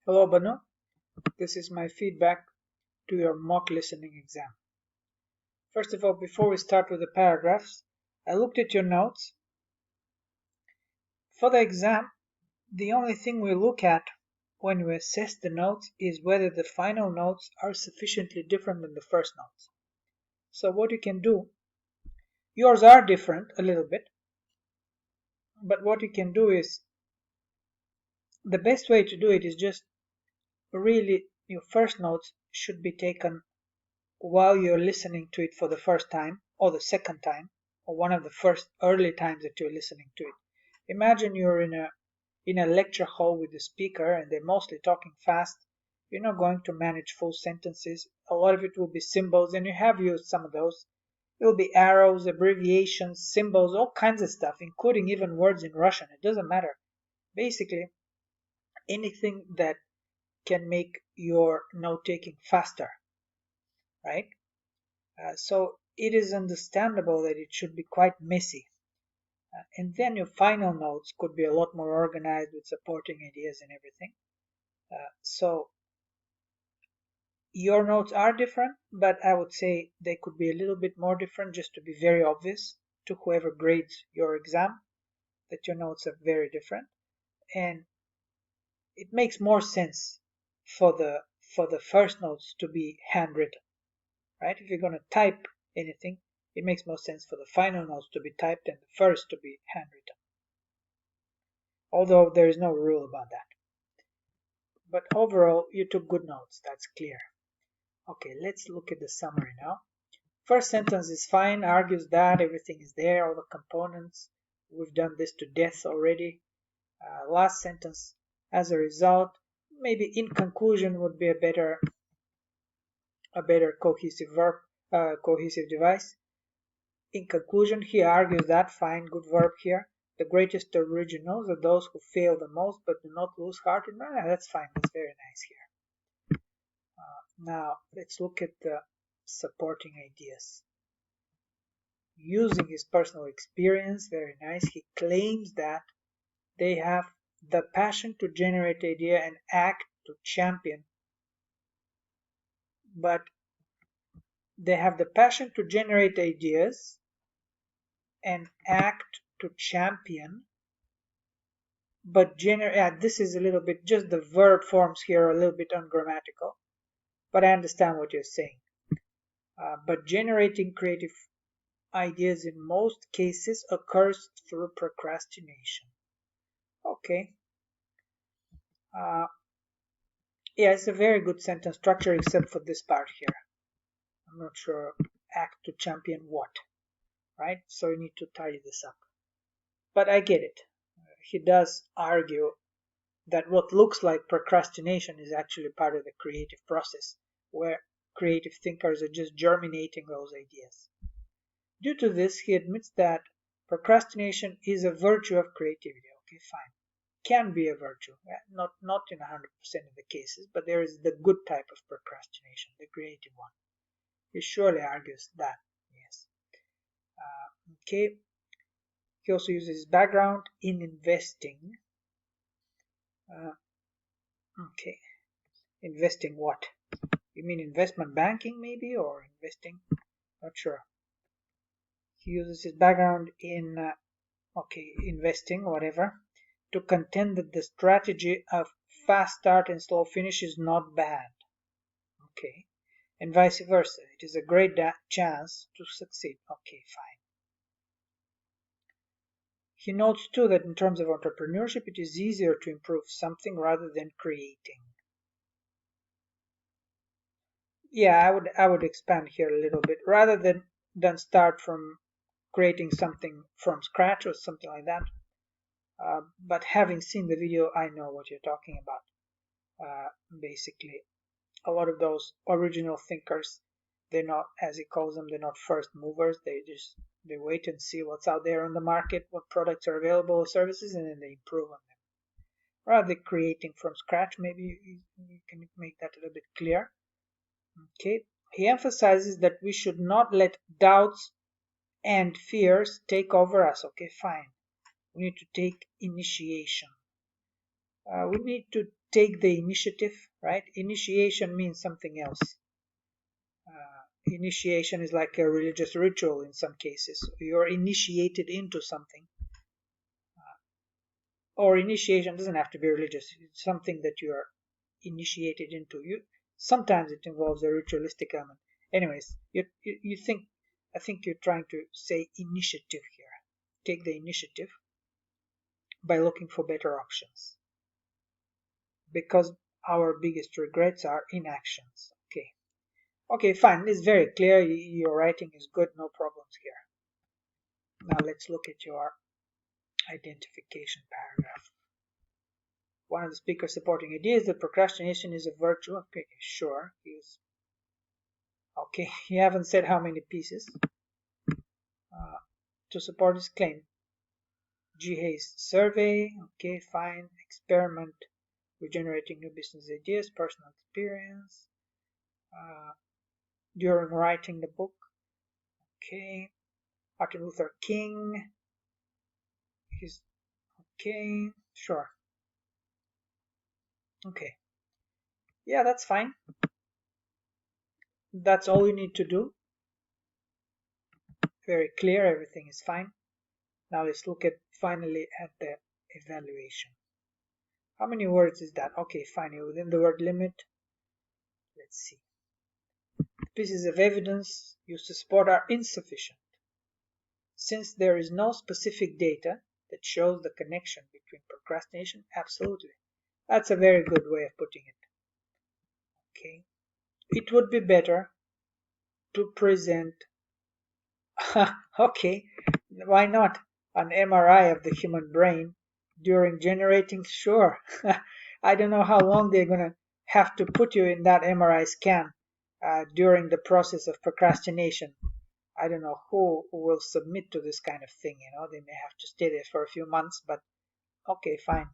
Hello, Banu. This is my feedback to your mock listening exam. First of all, before we start with the paragraphs, I looked at your notes. For the exam, the only thing we look at when we assess the notes is whether the final notes are sufficiently different than the first notes. So what you can do, yours are different a little bit, but what you can do is, the best way to do it is just really your first notes should be taken while you're listening to it for the first time or the second time or one of the first early times that you're listening to it. Imagine you're in a lecture hall with the speaker and they're mostly talking fast. You're not going to manage full sentences. A lot of it will be symbols, and you have used some of those. It will be arrows, abbreviations, symbols, all kinds of stuff, including even words in Russian. It doesn't matter. Basically, anything that can make your note taking faster, right? So it is understandable that it should be quite messy. And then your final notes could be a lot more organized with supporting ideas and everything. So your notes are different, but I would say they could be a little bit more different just to be very obvious to whoever grades your exam that your notes are very different. And it makes more sense for the first notes to be handwritten, right? If you're going to type anything, it makes more sense for the final notes to be typed and the first to be handwritten. Although there is no rule about that. But overall, you took good notes, that's clear. Okay, let's look at the summary now. First sentence is fine, argues that everything is there, all the components. We've done this to death already. Last sentence, as a result, maybe in conclusion would be a better cohesive verb, cohesive device. In conclusion, he argues that, fine, good verb here. The greatest originals are those who fail the most but do not lose heart. That's fine, that's very nice here. Now, let's look at the supporting ideas. Using his personal experience, very nice, he claims that they have the passion to generate idea and act to champion. But they have the passion to generate ideas and act to champion. But this is a little bit, just the verb forms here are a little bit ungrammatical. But I understand what you're saying. But generating creative ideas in most cases occurs through procrastination. Okay. Yeah, it's a very good sentence structure except for this part here. I'm not sure act to champion what, right? So you need to tidy this up. But I get it. He does argue that what looks like procrastination is actually part of the creative process, where creative thinkers are just germinating those ideas. Due to this, he admits that procrastination is a virtue of creativity. Okay, fine. Can be a virtue, not in 100% of the cases, but there is the good type of procrastination, the creative one. He surely argues that, yes. Okay. He also uses his background in investing. Okay. Investing what? You mean investment banking maybe, or investing? Not sure. He uses his background in, investing, whatever, to contend that the strategy of fast start and slow finish is not bad. Okay. And vice versa. It is a great chance to succeed. Okay, fine. He notes too that in terms of entrepreneurship, it is easier to improve something rather than creating. Yeah, I would expand here a little bit. Rather than start from creating something from scratch or something like that. But having seen the video, I know what you're talking about. Basically, a lot of those original thinkers, they're not, as he calls them, they're not first movers. They wait and see what's out there on the market, what products are available or services, and then they improve on them. Rather than creating from scratch, maybe you can make that a little bit clear. Okay. He emphasizes that we should not let doubts and fears take over us. Okay, fine. We need to take initiation. we need to take the initiative, right? Initiation means something else. Initiation is like a religious ritual in some cases. You're initiated into something. Or initiation doesn't have to be religious. It's something that you are initiated into. Sometimes it involves a ritualistic element. Anyways, I think you're trying to say initiative here. Take the initiative by looking for better options. Because our biggest regrets are inactions. Okay. Okay, fine. It's very clear. Your writing is good. No problems here. Now let's look at your identification paragraph. One of the speakers supporting ideas that procrastination is a virtue. Okay, sure. Okay, you haven't said how many pieces to support his claim. G. Hayes survey. Okay, fine. Experiment with generating new business ideas. Personal experience during writing the book. Okay. Martin Luther King. Okay, sure. Okay. Yeah, that's fine. That's all you need to do. Very clear, everything is fine. Now let's look at finally at the evaluation. How many words is that? Okay, fine, you're within the word limit. Let's see. The pieces of evidence used to support are insufficient, since there is no specific data that shows the connection between procrastination. Absolutely. That's a very good way of putting it. Okay. It would be better to present okay, why not? An MRI of the human brain during generating? Sure. I don't know how long they're going to have to put you in that MRI scan during the process of procrastination. I don't know who will submit to this kind of thing. They may have to stay there for a few months, but okay, fine.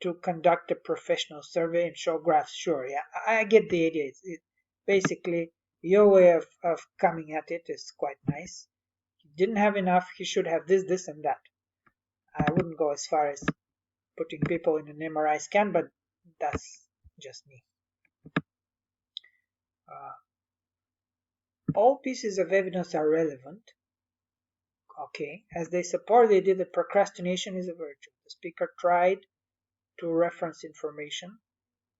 To conduct a professional survey and show graphs, sure. Yeah, I get the idea. Basically, your way of coming at it is quite nice. He didn't have enough. He should have this, and that. I wouldn't go as far as putting people in an MRI scan, but that's just me. All pieces of evidence are relevant, okay, as they support the idea that procrastination is a virtue. The speaker tried to reference information,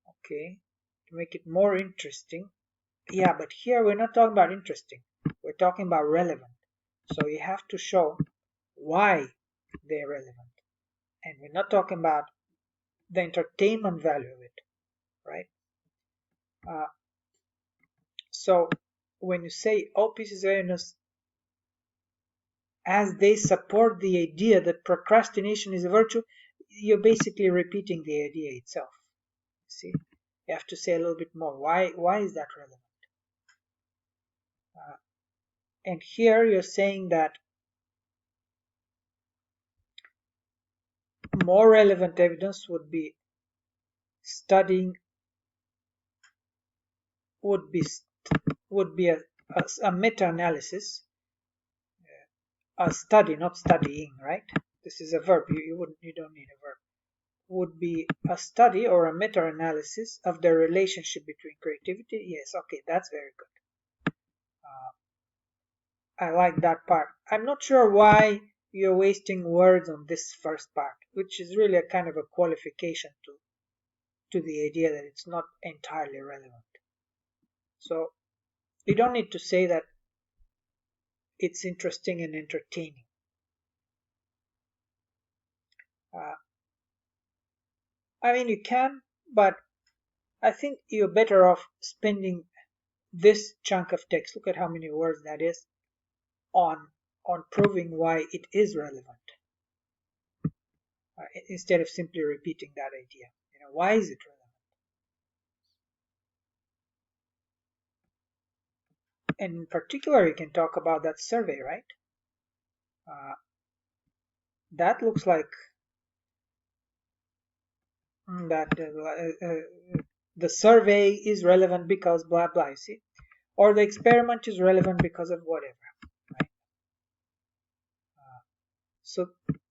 okay, to make it more interesting. Yeah, but here we're not talking about interesting. We're talking about relevant. So you have to show why they're relevant. And we're not talking about the entertainment value of it, right? So when you say all pieces of evidence as they support the idea that procrastination is a virtue, you're basically repeating the idea itself. See, you have to say a little bit more. Why is that relevant? And here you're saying that more relevant evidence would be a meta-analysis, a study, not studying, right? This is a verb. You don't need a verb. Would be a study or a meta-analysis of the relationship between creativity. Yes, okay, that's very good. I like that part. I'm not sure why you're wasting words on this first part, which is really a kind of a qualification to the idea that it's not entirely relevant. So you don't need to say that it's interesting and entertaining. I mean, you can, but I think you're better off spending this chunk of text, look at how many words that is, on proving why it is relevant, instead of simply repeating that idea. Why is it relevant? And in particular, you can talk about that survey, right? That looks like that the survey is relevant because blah blah, you see, or the experiment is relevant because of whatever, right?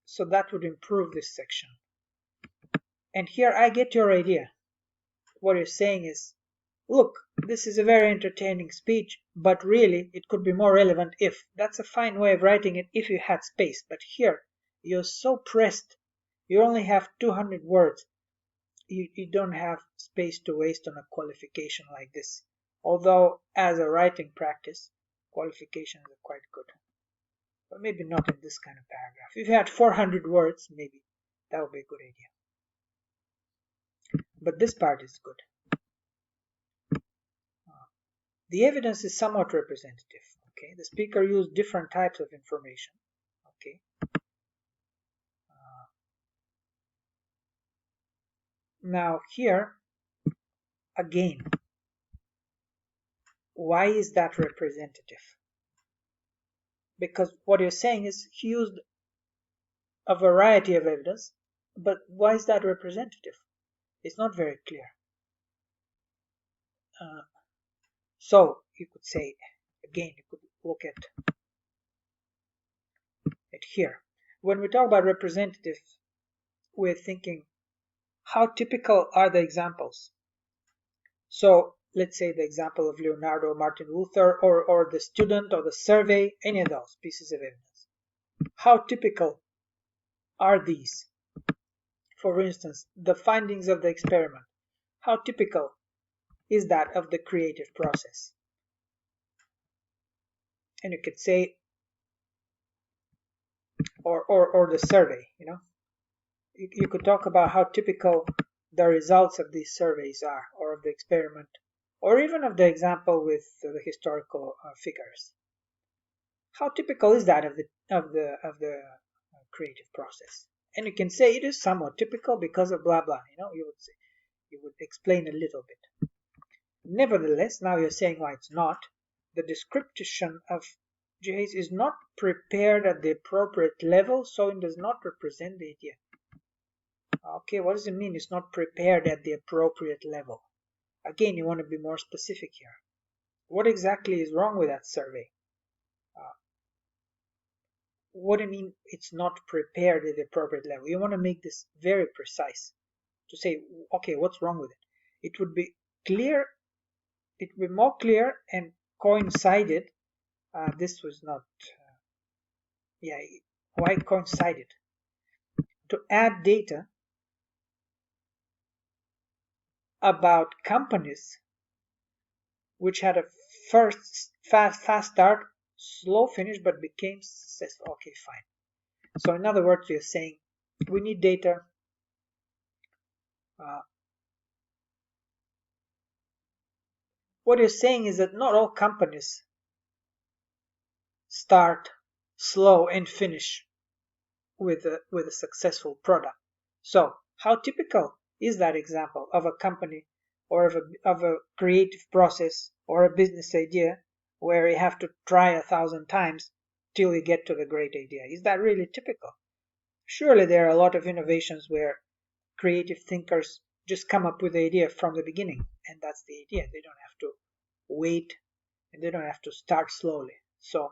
So that would improve this section. And here I get your idea. What you're saying is, look, this is a very entertaining speech, but really it could be more relevant if. That's a fine way of writing it if you had space. But here, you're so pressed. You only have 200 words. You don't have space to waste on a qualification like this. Although, as a writing practice, qualifications are quite good. But maybe not in this kind of paragraph. If you had 400 words, maybe that would be a good idea. But this part is good. The evidence is somewhat representative. Okay, the speaker used different types of information. Okay, now here again, why is that representative? Because what you're saying is he used a variety of evidence, but why is that representative? It's not very clear. So you could say, again, you could look at it here. When we talk about representative, we're thinking, how typical are the examples? So let's say the example of Leonardo, Martin Luther, or the student, or the survey, any of those pieces of evidence. How typical are these? For instance, the findings of the experiment. How typical is that of the creative process? And you could say, or the survey, you could talk about how typical the results of these surveys are, or of the experiment, or even of the example with the historical figures. How typical is that of the creative process? And you can say it is somewhat typical because of blah blah. You would explain a little bit. Nevertheless, now you're saying why it's not. The description of Jays is not prepared at the appropriate level, so it does not represent the idea. Okay, what does it mean? It's not prepared at the appropriate level. Again, you want to be more specific here. What exactly is wrong with that survey? What do you mean it's not prepared at the appropriate level? You want to make this very precise to say, okay, what's wrong with it? It would be clear, it would be more clear and coincided. This was not, why coincided? To add data about companies which had a fast start, slow finish, but became successful. Okay, fine. So in other words, you're saying we need data. What you're saying is that not all companies start slow and finish with a successful product. So how typical is that example of a company or of a creative process or a business idea where you have to try 1,000 times till you get to the great idea? Is that really typical? Surely there are a lot of innovations where creative thinkers just come up with the idea from the beginning, and that's the idea. They don't have to wait, and they don't have to start slowly. So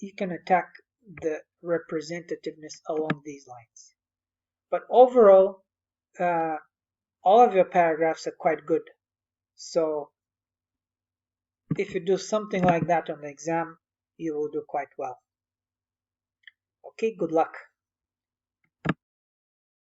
you can attack the representativeness along these lines. But overall, all of your paragraphs are quite good. So if you do something like that on the exam, you will do quite well. Okay, good luck.